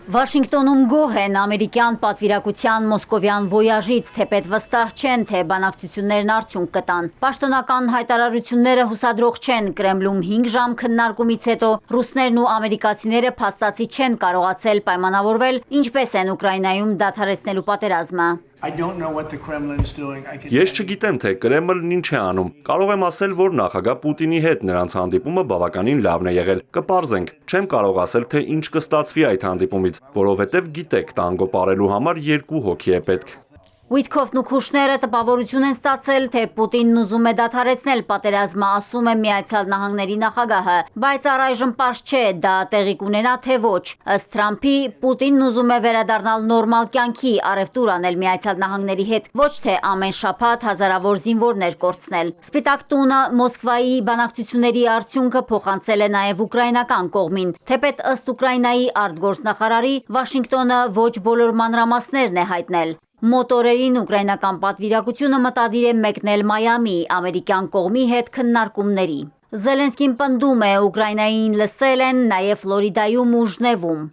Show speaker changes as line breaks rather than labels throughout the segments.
Վաշինգտոնում գոհ են ամերիկյան պատվիրակության մոսկովյան ոյաժից, թեպետ վստահ չեն, թե բանակցություններն արդյունք կտան։ Պաշտոնական հայտարարությունները հուսադրող չեն, Կրեմլում 5 ժամ քննարկումից հետո ռուսներն ու ամերիկացիները փաստացի չեն կարողացել պայմանավորվել, ինչպես են Ուկրաինայում դադարեցնելու պատերազմը։
Ես չգիտեմ, թե Կրեմլն ինչ է անում։ Կարող եմ ասել, որ նախագահ Պուտինի հետ նրանց հանդիպումը բավականին լավն է եղել։ Կպարզենք, չեմ կարող ասել, թե ինչ կստացվի այդ հանդիպումից, որովհետև գիտեք, տանգո պարելու համար 2 հոգի է պետք։
Ուիտքոֆն ու Քուշները տպավորություն են ստացել, թե Պուտինն ուզում է դադարեցնել պատերազմը, ասում է Միացյալ Նահանգների նախագահը, բայց առայժմ պարզ չէ, դա տեղի կունենա թե ոչ։ Ըստ Թրամփի, Պուտինն ուզում է վերադառնալ նորմալ կյանքի, առևտուր անել Միացյալ Նահանգների հետ, ոչ թե ամեն շաբաթ հազարավոր զինվորներ կորցնել։ Սպիտակ տունը Մոսկվայի բանակցությունների արդյունքը փոխանցել է նաև ուկրաինական կողմին, թեպետ ըստ Ուկրաինայի արտգործնախարարի, Վաշինգտոնը ոչ բոլոր մանրամասներն է հայտնել։ Մոտ օրերին ուկրաինական պատվիրակությունը մտադիր է մեկնել Մայամի, ամերիկյան կողմի հետ քննարկումների։ Զելենսկին պնդում է, Ուկրաինային լսել են նաև Ֆլորիդայում ու Ժնևում։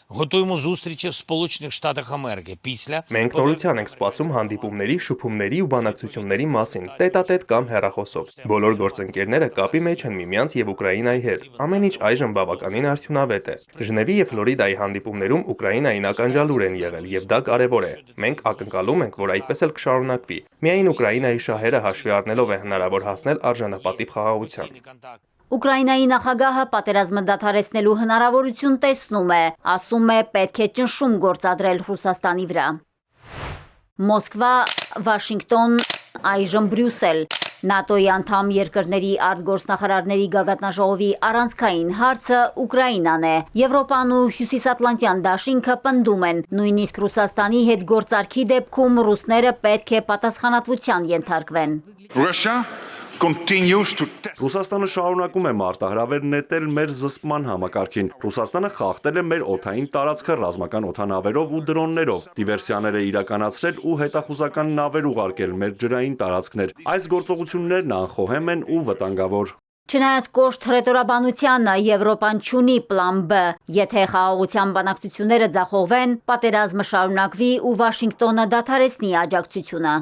Մենք նորության ենք սպասում հանդիպումների, շփումների ու բանակցությունների մասին, տետատետ կամ հեռախոսով։ Բոլոր գործընկերները կապի մեջ են միմյանց եւ Ուկրաինայի հետ։ Ամեն ինչ այժմ բավականին արդյունավետ է։ Ժնևի եւ Ֆլորիդայի հանդիպումներում Ուկրաինային ականջալուր են եղել եւ դա կարեւոր է։ Մենք ակնկալում ենք, որ այդպես էլ կշարունակվի։ Միայն Ուկրաինայի շահերը հաշվի առնելով է հնարավոր հասնել արժանապատիվ խաղաղության։
Ուկրաինայի նախագահը պատերազմը դադարեցնելու հնարավորություն տեսնում է, ասում է պետք է ճնշում գործադրել Ռուսաստանի վրա։ Մոսկվա, Վաշինգտոն, այժմ Բրյուսել։ ՆԱՏՕ-ի անդամ երկրների արտգործնախարարների գագաթնաժողովի առանցքային հարցը Ուկրաինան է։ Եվրոպան ու Հյուսիսատլանտյան դաշինքը պնդում են, նույնիսկ Ռուսաստանի հետ գործարքի դեպքում ռուսները պետք է պատասխանատվության ենթարկվեն։
Ռուսաստանը շարունակում է մարտահրավեր նետել մեր զսպման համակարգին։ Ռուսաստանը խախտել է մեր օդային տարածքը ռազմական օդանավերով ու դրոններով, դիվերսիաներ է իրականացրել ու հետախուզական նավեր ուղարկել մեր ջրային տարածքներ։ Այս գործողություններն անխոհեմ են ու վտանգավոր։
Չնայած կոշտ հռետորաբանությանը, Եվրոպան չունի պլան B, եթե խաղաղության բանակցությունները ձախողվեն, պատերազմը շարունակվի ու Վաշինգտոնը դադարեցնի աջակցությունը։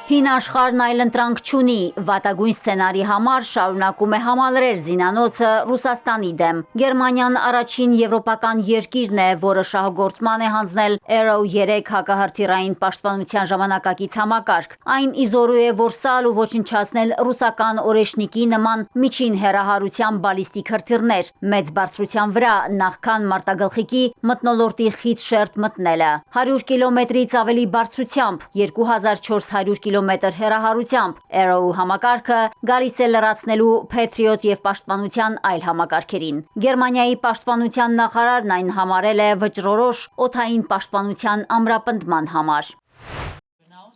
Հին աշխարհն այլընտրանք չունի, վատագույն սցենարի համար շարունակում է համալրել զինանոցը Ռուսաստանի դեմ։ Գերմանիան առաջին եվրոպական երկիրն է, որը շահագործման է հանձնել Arrow 3 հակահրթիռային պաշտպանության ժամանակակից համակարգ։ Այն իզորու է որսալ ու ոչնչացնել ռուսական օրեշնիկի նման միջին հեռահարության բալիստիկ հրթիռներ, մեծ բարձրության վրա, նախքան մարտագլխիկի մթնոլորտի խիտ շերտ մտնելը։ 100 կիլոմետրից ավելի բարձրությամբ, 2400 կիլոմետր հեռահարությամբ Arrow համակարգը գալիս է լրացնելու Patriot և պաշտպանության այլ համակարգերին։ Գերմանիայի պաշտպանության նախարարն այն համարել է վճռորոշ օդային պաշտպանության ամրապնդման համար։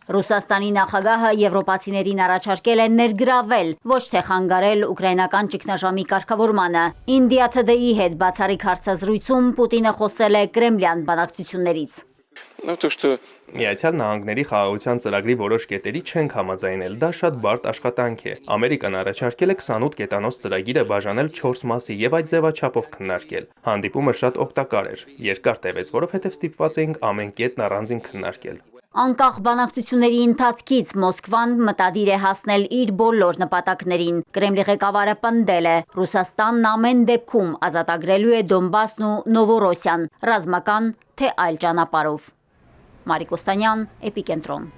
Ռուսաստանի նախագահը եվրոպացիներին առաջարկել է ներգրավել, ոչ թե խանգարել ուկրաինական ճգնաժամի կարգավորմանը։ India Today-ի հետ բացառիկ հարցազրույցում Պուտինը խոսել է կրեմլյան բանակցություններից։
Միացյալ Նահանգների խաղաղության ծրագրի որոշ կետերի չենք համաձայնել, դա շատ բարդ աշխատանք է։ Ամերիկան առաջարկել է 28 կետանոց ծրագիրը բաժանել 4 մասի եւ այդ ձևաչափով քննարկել։ Հանդիպումը շատ օգտակար էր, երկար տևեց, որովհետեւ ստիպված էինք ամեն կետն առանձին քննարկել։
Անկախ բանակցությունների ընթացքից Մոսկվան մտադիր է հասնել իր բոլոր նպատակներին։ Կրեմլի ղեկավարը պնդել է, Ռուսաստանն ամեն դեպքում ազատագրելու է Դոնբասն ու Նովորոսիան, ռազմական թե այլ ճանապարհով։ Մարիկ Օստանյան, Էպիկենտրոն։